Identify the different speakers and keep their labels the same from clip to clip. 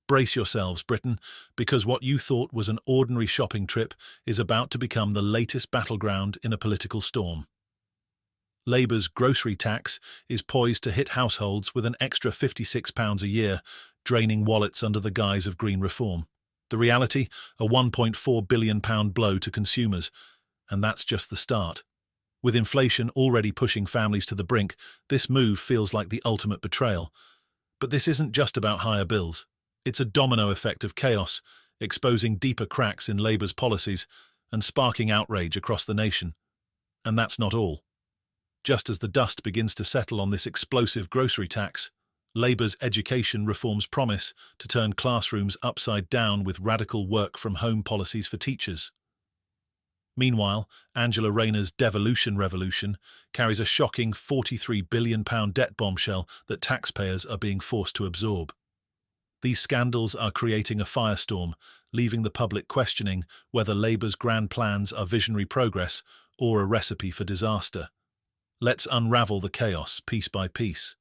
Speaker 1: Brace yourselves, Britain, because what you thought was an ordinary shopping trip is about to become the latest battleground in a political storm. Labour's grocery tax is poised to hit households with an extra £56 a year, draining wallets under the guise of green reform. The reality, a £1.4 billion blow to consumers, and that's just the start. With inflation already pushing families to the brink, this move feels like the ultimate betrayal. But this isn't just about higher bills. It's a domino effect of chaos, exposing deeper cracks in Labour's policies and sparking outrage across the nation. And that's not all. Just as the dust begins to settle on this explosive grocery tax, Labour's education reforms promise to turn classrooms upside down with radical work-from-home policies for teachers. Meanwhile, Angela Rayner's devolution revolution carries a shocking £43 billion debt bombshell that taxpayers are being forced to absorb. These scandals are creating a firestorm, leaving the public questioning whether Labour's grand plans are visionary progress or a recipe for disaster. Let's unravel the chaos piece by piece.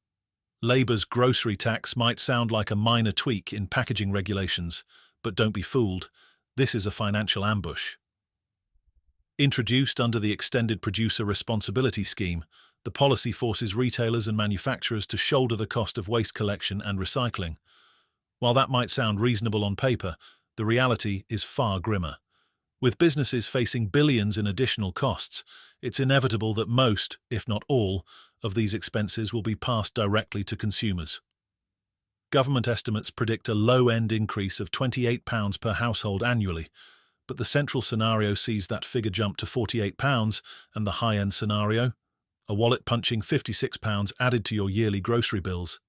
Speaker 1: Labour's grocery tax might sound like a minor tweak in packaging regulations, but don't be fooled, this is a financial ambush. Introduced under the Extended Producer Responsibility Scheme, the policy forces retailers and manufacturers to shoulder the cost of waste collection and recycling. While that might sound reasonable on paper, the reality is far grimmer. With businesses facing billions in additional costs, it's inevitable that most, if not all, of these expenses will be passed directly to consumers. Government estimates predict a low-end increase of £28 per household annually, but the central scenario sees that figure jump to £48, and the high-end scenario, a wallet punching £56 added to your yearly grocery bills.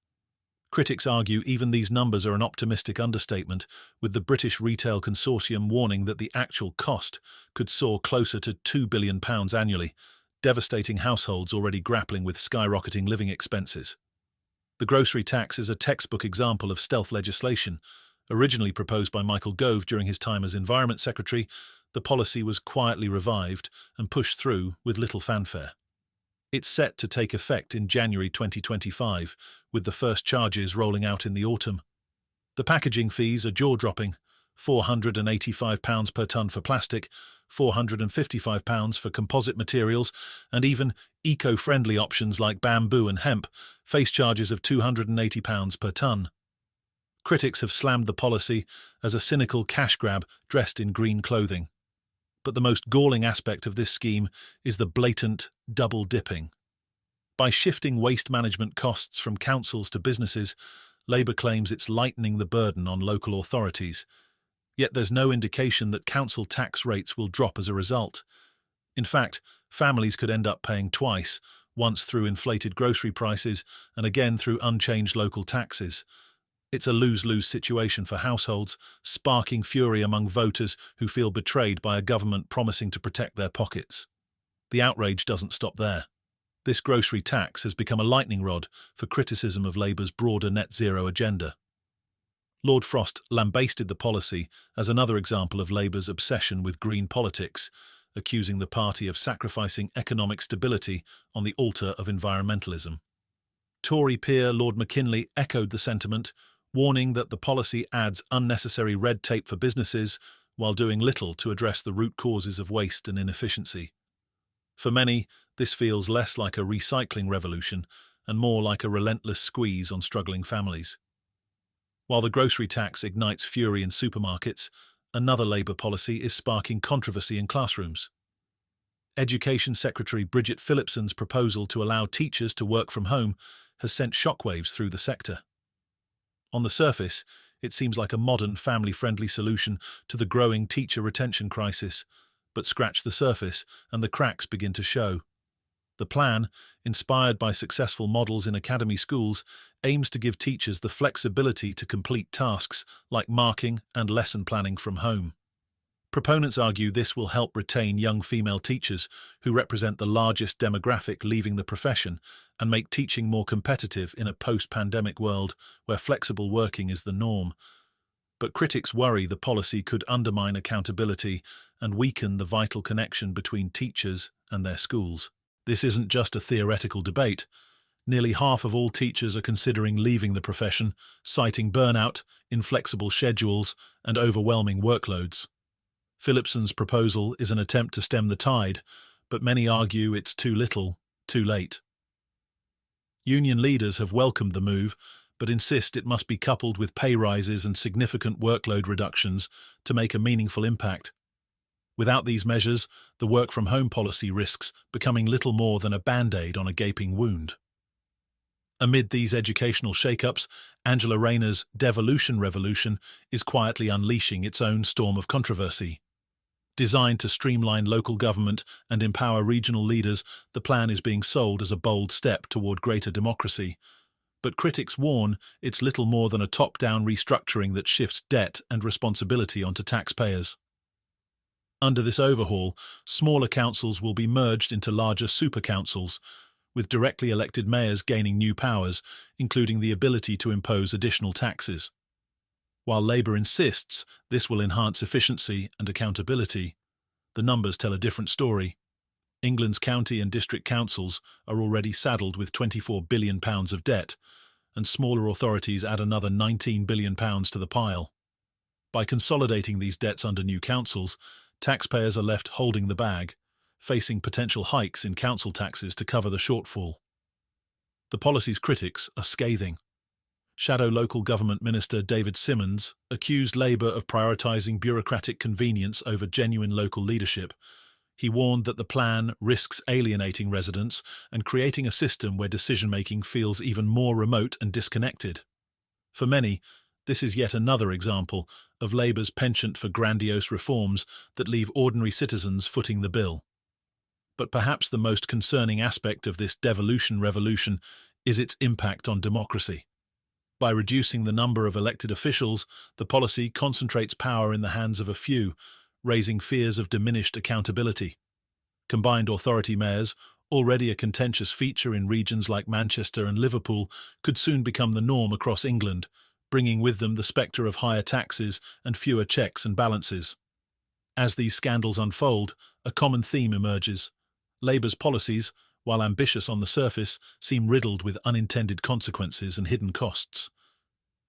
Speaker 1: Critics argue even these numbers are an optimistic understatement, with the British Retail Consortium warning that the actual cost could soar closer to £2 billion annually, devastating households already grappling with skyrocketing living expenses. The grocery tax is a textbook example of stealth legislation. Originally proposed by Michael Gove during his time as Environment Secretary, the policy was quietly revived and pushed through with little fanfare. It's set to take effect in January 2025, with the first charges rolling out in the autumn. The packaging fees are jaw-dropping: £485 per tonne for plastic, £455 for composite materials, and even eco-friendly options like bamboo and hemp face charges of £280 per tonne. Critics have slammed the policy as a cynical cash grab dressed in green clothing. But the most galling aspect of this scheme is the blatant double-dipping. By shifting waste management costs from councils to businesses, Labour claims it's lightening the burden on local authorities. Yet there's no indication that council tax rates will drop as a result. In fact, families could end up paying twice, once through inflated grocery prices and again through unchanged local taxes. It's a lose-lose situation for households, sparking fury among voters who feel betrayed by a government promising to protect their pockets. The outrage doesn't stop there. This grocery tax has become a lightning rod for criticism of Labour's broader net-zero agenda. Lord Frost lambasted the policy as another example of Labour's obsession with green politics, accusing the party of sacrificing economic stability on the altar of environmentalism. Tory peer Lord McKinley echoed the sentiment, warning that the policy adds unnecessary red tape for businesses while doing little to address the root causes of waste and inefficiency. For many, this feels less like a recycling revolution and more like a relentless squeeze on struggling families. While the grocery tax ignites fury in supermarkets, another Labour policy is sparking controversy in classrooms. Education Secretary Bridget Phillipson's proposal to allow teachers to work from home has sent shockwaves through the sector. On the surface, it seems like a modern, family-friendly solution to the growing teacher retention crisis, but scratch the surface and the cracks begin to show. The plan, inspired by successful models in academy schools, aims to give teachers the flexibility to complete tasks like marking and lesson planning from home. Proponents argue this will help retain young female teachers who represent the largest demographic leaving the profession and make teaching more competitive in a post-pandemic world where flexible working is the norm. But critics worry the policy could undermine accountability and weaken the vital connection between teachers and their schools. This isn't just a theoretical debate. Nearly half of all teachers are considering leaving the profession, citing burnout, inflexible schedules, and overwhelming workloads. Phillipson's proposal is an attempt to stem the tide, but many argue it's too little, too late. Union leaders have welcomed the move, but insist it must be coupled with pay rises and significant workload reductions to make a meaningful impact. Without these measures, the work-from-home policy risks becoming little more than a band-aid on a gaping wound. Amid these educational shake-ups, Angela Rayner's devolution revolution is quietly unleashing its own storm of controversy. Designed to streamline local government and empower regional leaders, the plan is being sold as a bold step toward greater democracy. But critics warn it's little more than a top-down restructuring that shifts debt and responsibility onto taxpayers. Under this overhaul, smaller councils will be merged into larger super-councils, with directly elected mayors gaining new powers, including the ability to impose additional taxes. While Labour insists this will enhance efficiency and accountability, the numbers tell a different story. England's county and district councils are already saddled with £24 billion of debt, and smaller authorities add another £19 billion to the pile. By consolidating these debts under new councils, taxpayers are left holding the bag, facing potential hikes in council taxes to cover the shortfall. The policy's critics are scathing. Shadow Local Government Minister David Simmons accused Labour of prioritising bureaucratic convenience over genuine local leadership. He warned that the plan risks alienating residents and creating a system where decision-making feels even more remote and disconnected. For many, this is yet another example of Labour's penchant for grandiose reforms that leave ordinary citizens footing the bill. But perhaps the most concerning aspect of this devolution revolution is its impact on democracy. By reducing the number of elected officials, the policy concentrates power in the hands of a few, raising fears of diminished accountability. Combined authority mayors, already a contentious feature in regions like Manchester and Liverpool, could soon become the norm across England, bringing with them the spectre of higher taxes and fewer checks and balances. As these scandals unfold, a common theme emerges. Labour's policies, while ambitious on the surface, seem riddled with unintended consequences and hidden costs.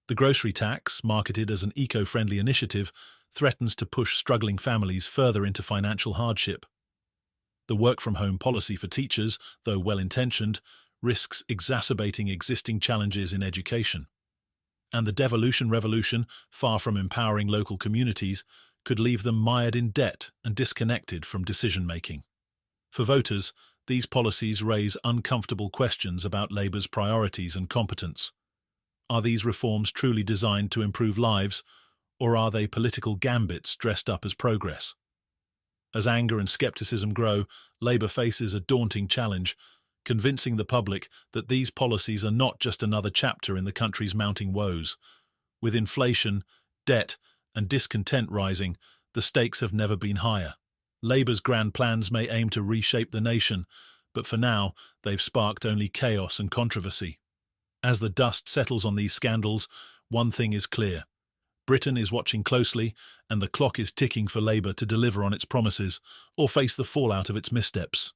Speaker 1: The grocery tax, marketed as an eco-friendly initiative, threatens to push struggling families further into financial hardship. The work-from-home policy for teachers, though well-intentioned, risks exacerbating existing challenges in education. And the devolution revolution, far from empowering local communities, could leave them mired in debt and disconnected from decision-making. For voters, these policies raise uncomfortable questions about Labour's priorities and competence. Are these reforms truly designed to improve lives, or are they political gambits dressed up as progress? As anger and scepticism grow, Labour faces a daunting challenge, convincing the public that these policies are not just another chapter in the country's mounting woes. With inflation, debt, and discontent rising, the stakes have never been higher. Labour's grand plans may aim to reshape the nation, but for now, they've sparked only chaos and controversy. As the dust settles on these scandals, one thing is clear. Britain is watching closely, and the clock is ticking for Labour to deliver on its promises or face the fallout of its missteps.